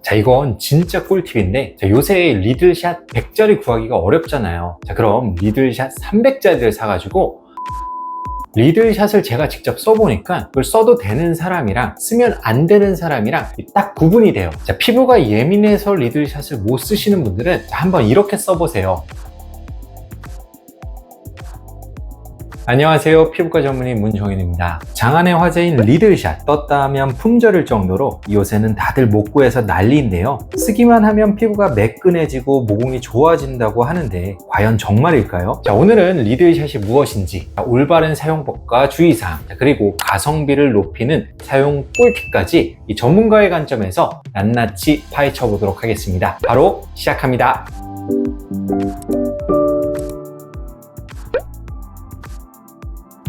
자, 이건 진짜 꿀팁인데, 자, 요새 리들샷 100짜리 구하기가 어렵잖아요. 자, 그럼 리들샷 300짜리를 사가지고 리들샷을 제가 직접 써보니까 그걸 써도 되는 사람이랑 쓰면 안 되는 사람이랑 딱 구분이 돼요. 자, 피부가 예민해서 리들샷을 못 쓰시는 분들은 한번 이렇게 써보세요. 안녕하세요, 피부과 전문의 문정현입니다. 장안의 화제인 리들샷, 떴다 하면 품절일 정도로 요새는 다들 못 구해서 난리인데요. 쓰기만 하면 피부가 매끈해지고 모공이 좋아진다고 하는데 과연 정말일까요? 자, 오늘은 리들샷이 무엇인지, 올바른 사용법과 주의사항, 그리고 가성비를 높이는 사용 꿀팁까지 이 전문가의 관점에서 낱낱이 파헤쳐 보도록 하겠습니다. 바로 시작합니다.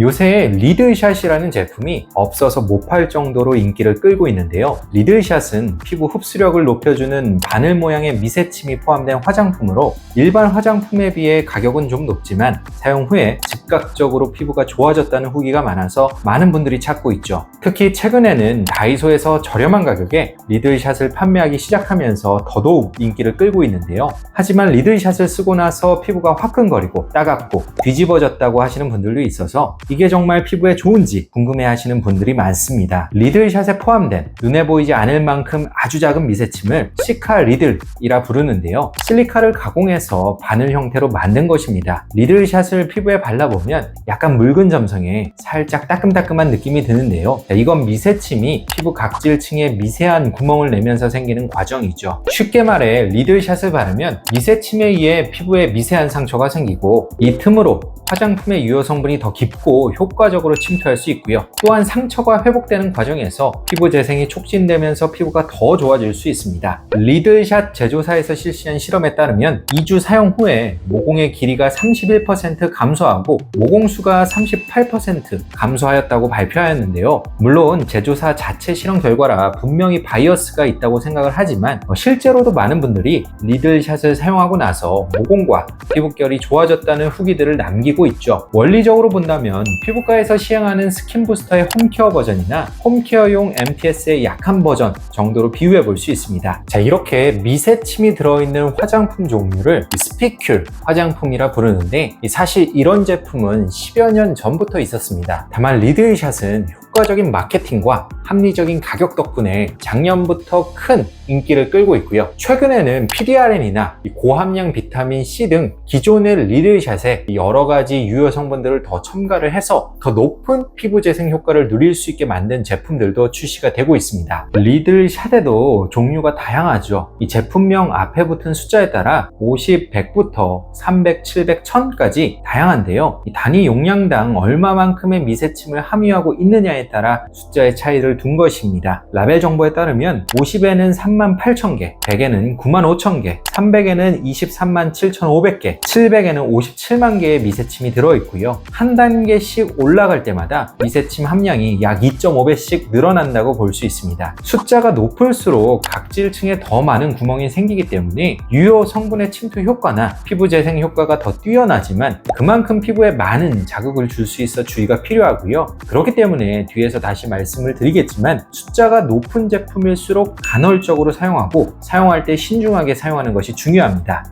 요새 리들샷이라는 제품이 없어서 못 팔 정도로 인기를 끌고 있는데요. 리들샷은 피부 흡수력을 높여주는 바늘 모양의 미세침이 포함된 화장품으로 일반 화장품에 비해 가격은 좀 높지만 사용 후에 즉각적으로 피부가 좋아졌다는 후기가 많아서 많은 분들이 찾고 있죠. 특히 최근에는 다이소에서 저렴한 가격에 리들샷을 판매하기 시작하면서 더더욱 인기를 끌고 있는데요. 하지만 리들샷을 쓰고 나서 피부가 화끈거리고 따갑고 뒤집어졌다고 하시는 분들도 있어서 이게 정말 피부에 좋은지 궁금해 하시는 분들이 많습니다. 리들샷에 포함된 눈에 보이지 않을 만큼 아주 작은 미세침을 시카 리들이라 부르는데요. 실리카를 가공해서 바늘 형태로 만든 것입니다. 리들샷을 피부에 발라보면 약간 묽은 점성에 살짝 따끔따끔한 느낌이 드는데요. 이건 미세침이 피부 각질층에 미세한 구멍을 내면서 생기는 과정이죠. 쉽게 말해 리들샷을 바르면 미세침에 의해 피부에 미세한 상처가 생기고 이 틈으로 화장품의 유효 성분이 더 깊고 효과적으로 침투할 수 있고요. 또한 상처가 회복되는 과정에서 피부 재생이 촉진되면서 피부가 더 좋아질 수 있습니다. 리들샷 제조사에서 실시한 실험에 따르면 2주 사용 후에 모공의 길이가 31% 감소하고 모공수가 38% 감소하였다고 발표하였는데요. 물론 제조사 자체 실험 결과라 분명히 바이어스가 있다고 생각을 하지만 실제로도 많은 분들이 리들샷을 사용하고 나서 모공과 피부결이 좋아졌다는 후기들을 남기고 있죠. 원리적으로 본다면 피부과에서 시행하는 스킨 부스터의 홈케어 버전이나 홈케어용 MPS의 약한 버전 정도로 비유해 볼 수 있습니다. 자, 이렇게 미세침이 들어있는 화장품 종류를 스피큘 화장품이라 부르는데 사실 이런 제품은 10여 년 전부터 있었습니다. 다만 리들샷은 효과적인 마케팅과 합리적인 가격 덕분에 작년부터 큰 인기를 끌고 있고요. 최근에는 PDRN이나 고함량 비타민 C 등 기존의 리들샷에 여러 가지 유효 성분들을 더 첨가를 해서 더 높은 피부 재생 효과를 누릴 수 있게 만든 제품들도 출시가 되고 있습니다. 리들샷에도 종류가 다양하죠. 이 제품명 앞에 붙은 숫자에 따라 50, 100부터 300, 700, 1000까지 다양한데요. 이 단위 용량당 얼마만큼의 미세침을 함유하고 있느냐에 따라 숫자의 차이를 둔 것입니다. 라벨 정보에 따르면 50에는 38,000개, 100에는 95,000개, 300에는 237,500개, 700에는 57만 개의 미세침이 들어있고요. 한 단계씩 올라갈 때마다 미세침 함량이 약 2.5배씩 늘어난다고 볼 수 있습니다. 숫자가 높을수록 각질층에 더 많은 구멍이 생기기 때문에 유효 성분의 침투 효과나 피부 재생 효과가 더 뛰어나지만 그만큼 피부에 많은 자극을 줄 수 있어 주의가 필요하고요. 그렇기 때문에 뒤에서 다시 말씀을 드리겠지만 숫자가 높은 제품일수록 간헐적으로 사용하고 사용할 때 신중하게 사용하는 것이 중요합니다.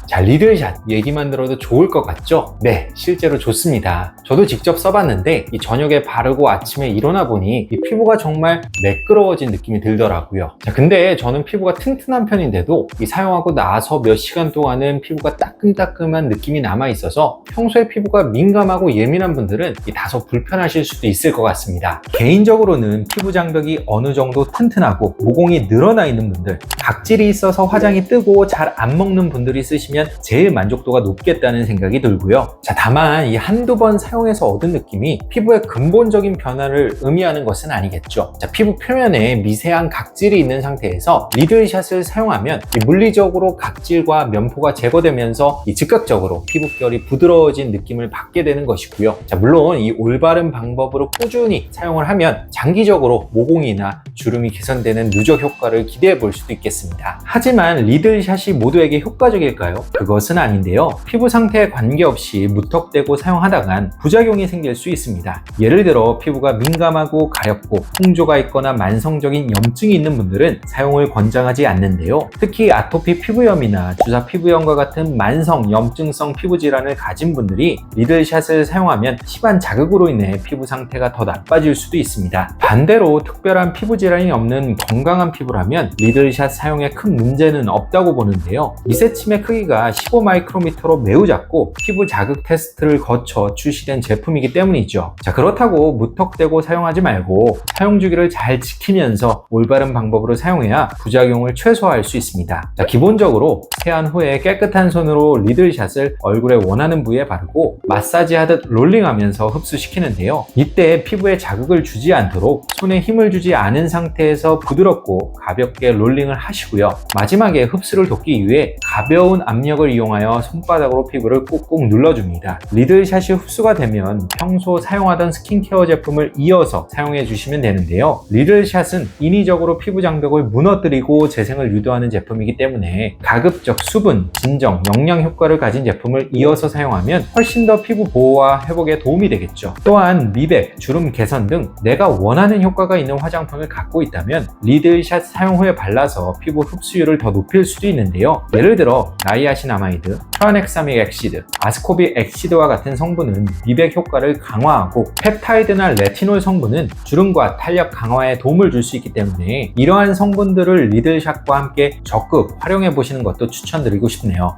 자, 리들샷 얘기만 들어도 좋을 것 같죠? 네, 실제로 좋습니다. 저도 직접 써봤는데 이 저녁에 바르고 아침에 일어나 보니 이 피부가 정말 매끄러워진 느낌이 들더라고요. 자, 근데 저는 피부가 튼튼한 편인데도 이 사용하고 나서 몇 시간 동안은 피부가 따끔따끔한 느낌이 남아있어서 평소에 피부가 민감하고 예민한 분들은 다소 불편하실 수도 있을 것 같습니다. 개인적으로는 피부 장벽이 어느 정도 튼튼하고 모공이 늘어나 있는 분들, 각질이 있어서 화장이 뜨고 잘 안 먹는 분들이 쓰시면 제일 만족도가 높겠다는 생각이 들고요. 자, 다만 이 한두 번 사용해서 얻은 느낌이 피부의 근본적인 변화를 의미하는 것은 아니겠죠. 자, 피부 표면에 미세한 각질이 있는 상태에서 리들샷을 사용하면 물리적으로 각질과 면포가 제거되면서 즉각적으로 피부결이 부드러워진 느낌을 받게 되는 것이고요. 자, 물론 이 올바른 방법으로 꾸준히 사용을 하면 장기적으로 모공이나 주름이 개선되는 누적 효과를 기대해 볼 수도 있겠습니다. 하지만 리들샷이 모두에게 효과적일까요? 그것은 아닌데요. 피부 상태에 관계없이 무턱대고 사용하다간 부작용이 생길 수 있습니다. 예를 들어 피부가 민감하고 가렵고 홍조가 있거나 만성적인 염증이 있는 분들은 사용을 권장하지 않는데요. 특히 아토피 피부염이나 주사 피부염과 같은 만성 염증성 피부 질환을 가진 분들이 리들샷을 사용하면 심한 자극으로 인해 피부 상태가 더 나빠질 수도 있습니다. 반대로 특별한 피부 질환이 없는 건강한 피부라면 리들샷 사용에 큰 문제는 없다고 보는데요. 미세침의 크기가 15마이크로미터로 매우 작고 피부 자극 테스트를 거쳐 출시된 제품이기 때문이죠. 자, 그렇다고 무턱대고 사용하지 말고 사용 주기를 잘 지키면서 올바른 방법으로 사용해야 부작용을 최소화할 수 있습니다. 자, 기본적으로 세안 후에 깨끗한 손으로 리들샷을 얼굴에 원하는 부위에 바르고 마사지하듯 롤링하면서 흡수시키는데요. 이때 피부에 자극을 주지 않도록 손에 힘을 주지 않은 상태에서 부드럽고 가볍게 롤링을 하시고요. 마지막에 흡수를 돕기 위해 가벼운 압력을 이용하여 손바닥으로 피부를 꾹꾹 눌러줍니다. 리들샷이 흡수가 되면 평소 사용하던 스킨케어 제품을 이어서 사용해 주시면 되는데요. 리들샷은 인위적으로 피부 장벽을 무너뜨리고 재생을 유도하는 제품이기 때문에 가급적 수분, 진정, 영양 효과를 가진 제품을 이어서 사용하면 훨씬 더 피부 보호와 회복에 도움이 되겠죠. 또한 미백, 주름 개선 등 내가 원하는 효과가 있는 화장품을 갖고 있다면 리들샷 사용 후에 발라서 피부 흡수율을 더 높일 수도 있는데요. 예를 들어 나이아신아마이드, 트라넥사믹 엑시드, 아스코빅 엑시드와 같은 성분은 미백 효과를 강화하고 펩타이드나 레티놀 성분은 주름과 탄력 강화에 도움을 줄 수 있기 때문에 이러한 성분들을 리들샷과 함께 적극 활용해 보시는 것도 추천드리고 싶네요.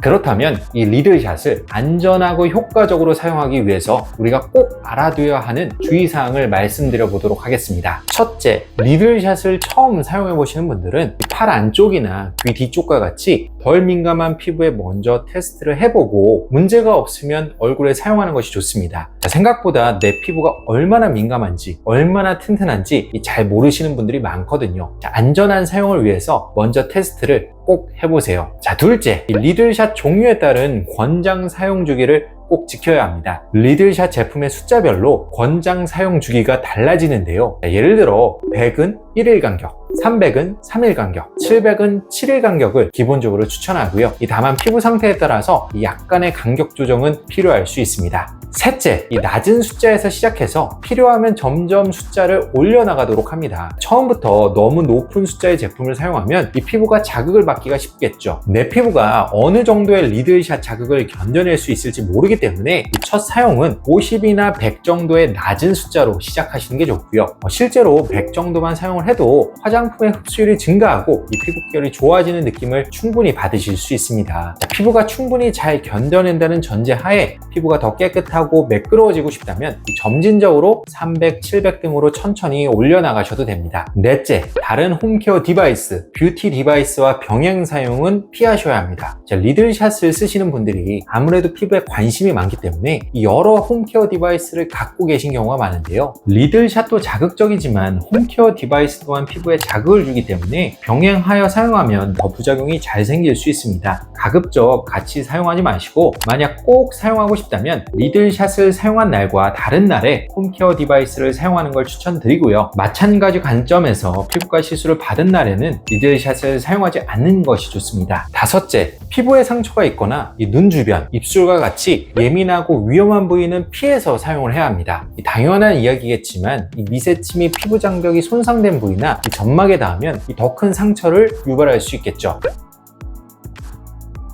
그렇다면 이 리들샷을 안전하고 효과적으로 사용하기 위해서 우리가 꼭 알아둬야 하는 주의사항을 말씀드려 보도록 하겠습니다. 첫째, 리들샷을 처음 사용해 보시는 분들은 팔 안쪽이나 귀 뒤쪽과 같이 덜 민감한 피부에 먼저 테스트를 해보고 문제가 없으면 얼굴에 사용하는 것이 좋습니다. 생각보다 내 피부가 얼마나 민감한지 얼마나 튼튼한지 잘 모르시는 분들이 많거든요. 안전한 사용을 위해서 먼저 테스트를 꼭 해보세요. 자, 둘째, 리들샷 종류에 따른 권장 사용 주기를 꼭 지켜야 합니다. 리들샷 제품의 숫자별로 권장 사용 주기가 달라지는데요. 예를 들어 100은 1일 간격, 300은 3일 간격, 700은 7일 간격을 기본적으로 추천하고요. 다만 피부 상태에 따라서 약간의 간격 조정은 필요할 수 있습니다. 셋째, 낮은 숫자에서 시작해서 필요하면 점점 숫자를 올려나가도록 합니다. 처음부터 너무 높은 숫자의 제품을 사용하면 이 피부가 자극을 받기가 쉽겠죠. 내 피부가 어느 정도의 리들샷 자극을 견뎌낼 수 있을지 모르기 때문에 첫 사용은 50이나 100 정도의 낮은 숫자로 시작하시는 게 좋고요. 실제로 100 정도만 사용을 해도 화장품의 흡수율이 증가하고 이 피부결이 좋아지는 느낌을 충분히 받으실 수 있습니다. 피부가 충분히 잘 견뎌낸다는 전제 하에 피부가 더 깨끗하고 매끄러워지고 싶다면 점진적으로 300, 700 등으로 천천히 올려나가셔도 됩니다. 넷째, 다른 홈케어 디바이스, 뷰티 디바이스와 병행 사용은 피하셔야 합니다. 리들샷을 쓰시는 분들이 아무래도 피부에 관심이 많기 때문에 여러 홈케어 디바이스를 갖고 계신 경우가 많은데요. 리들샷도 자극적이지만 홈케어 디바이스 또한 피부에 자극을 주기 때문에 병행하여 사용하면 더 부작용이 잘 생길 수 있습니다. 가급적 같이 사용하지 마시고 만약 꼭 사용하고 싶다면 리들샷을 사용한 날과 다른 날에 홈케어 디바이스를 사용하는 걸 추천드리고요. 마찬가지 관점에서 피부과 시술을 받은 날에는 리들샷을 사용하지 않는 것이 좋습니다. 다섯째, 피부에 상처가 있거나 눈 주변, 입술과 같이 예민하고 위험한 부위는 피해서 사용을 해야 합니다. 당연한 이야기겠지만 미세침이 피부 장벽이 손상된 부위나 점막에 닿으면 더 큰 상처를 유발할 수 있겠죠.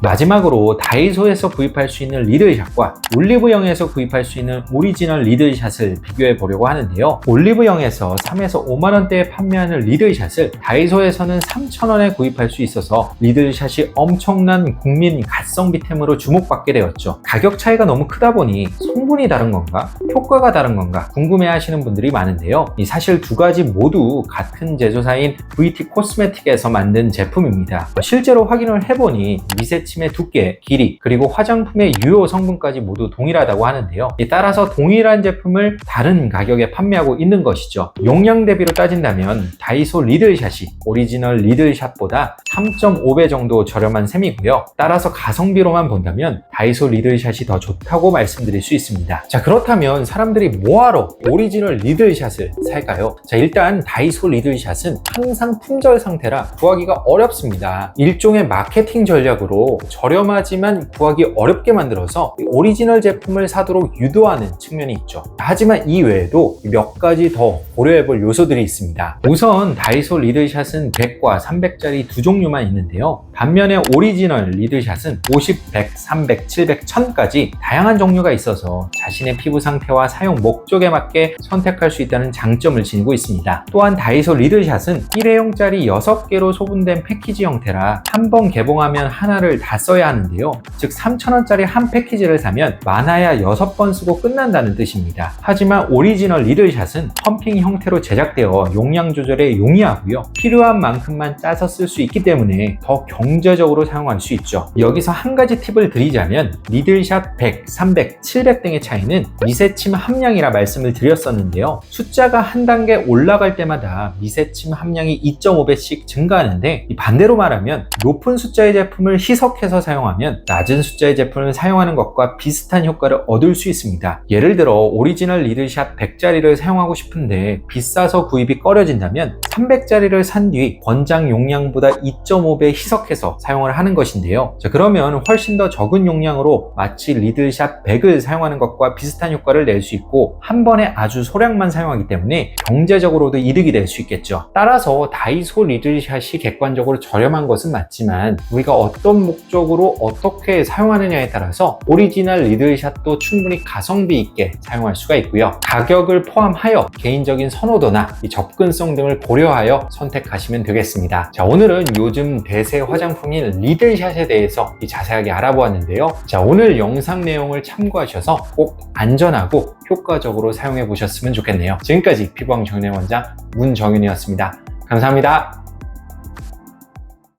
마지막으로 다이소에서 구입할 수 있는 리들샷과 올리브영에서 구입할 수 있는 오리지널 리들샷을 비교해 보려고 하는데요. 올리브영에서 3에서 5만원대에 판매하는 리들샷을 다이소에서는 3,000원에 구입할 수 있어서 리들샷이 엄청난 국민 가성비템으로 주목받게 되었죠. 가격 차이가 너무 크다 보니 성분이 다른 건가? 효과가 다른 건가? 궁금해 하시는 분들이 많은데요. 사실 두 가지 모두 같은 제조사인 VT 코스메틱에서 만든 제품입니다. 실제로 확인을 해보니 미세침 미세침의 두께, 길이, 그리고 화장품의 유효 성분까지 모두 동일하다고 하는데요. 따라서 동일한 제품을 다른 가격에 판매하고 있는 것이죠. 용량 대비로 따진다면 다이소 리들샷이 오리지널 리들샷보다 3.5배 정도 저렴한 셈이고요. 따라서 가성비로만 본다면 다이소 리들샷이 더 좋다고 말씀드릴 수 있습니다. 자, 그렇다면 사람들이 뭐하러 오리지널 리들샷을 살까요? 자, 일단 다이소 리들샷은 항상 품절 상태라 구하기가 어렵습니다. 일종의 마케팅 전략으로 저렴하지만 구하기 어렵게 만들어서 오리지널 제품을 사도록 유도하는 측면이 있죠. 하지만 이 외에도 몇 가지 더 고려해볼 요소들이 있습니다. 우선 다이소 리들샷은 100과 300짜리 두 종류만 있는데요. 반면에 오리지널 리들샷은 50, 100, 300, 700, 1000까지 다양한 종류가 있어서 자신의 피부 상태와 사용 목적에 맞게 선택할 수 있다는 장점을 지니고 있습니다. 또한 다이소 리들샷은 일회용짜리 6개로 소분된 패키지 형태라 한 번 개봉하면 하나를 다 써야 하는데요. 즉 3,000원짜리 한 패키지를 사면 많아야 6번 쓰고 끝난다는 뜻입니다. 하지만 오리지널 리들샷은 펌핑 형태로 제작되어 용량 조절에 용이하고요. 필요한 만큼만 짜서 쓸 수 있기 때문에 더 경제적으로 사용할 수 있죠. 여기서 한 가지 팁을 드리자면 리들샷 100, 300, 700 등의 차이는 미세침 함량이라 말씀을 드렸었는데요. 숫자가 한 단계 올라갈 때마다 미세침 함량이 2.5배씩 증가하는데 반대로 말하면 높은 숫자의 제품을 희석해서 사용하면 낮은 숫자의 제품을 사용하는 것과 비슷한 효과를 얻을 수 있습니다. 예를 들어 오리지널 리들샷 100짜리를 사용하고 싶은데 비싸서 구입이 꺼려진다면 300짜리를 산 뒤 권장 용량보다 2.5배 희석해서 사용을 하는 것인데요. 자, 그러면 훨씬 더 적은 용량으로 마치 리들샷 100을 사용하는 것과 비슷한 효과를 낼 수 있고 한 번에 아주 소량만 사용하기 때문에 경제적으로도 이득이 될 수 있겠죠. 따라서 다이소 리들샷이 객관적으로 저렴한 것은 맞지만 우리가 어떤 목적으로 어떻게 사용하느냐에 따라서 오리지널 리들샷도 충분히 가성비 있게 사용할 수가 있고요. 가격을 포함하여 개인적인 선호도나 접근성 등을 고려하여 선택하시면 되겠습니다. 자, 오늘은 요즘 대세 화장품인 리들샷에 대해서 자세하게 알아보았는데요. 자, 오늘 영상 내용을 참고하셔서 꼭 안전하고 효과적으로 사용해 보셨으면 좋겠네요. 지금까지 피부왕 정연의 원장 문정윤이었습니다. 감사합니다.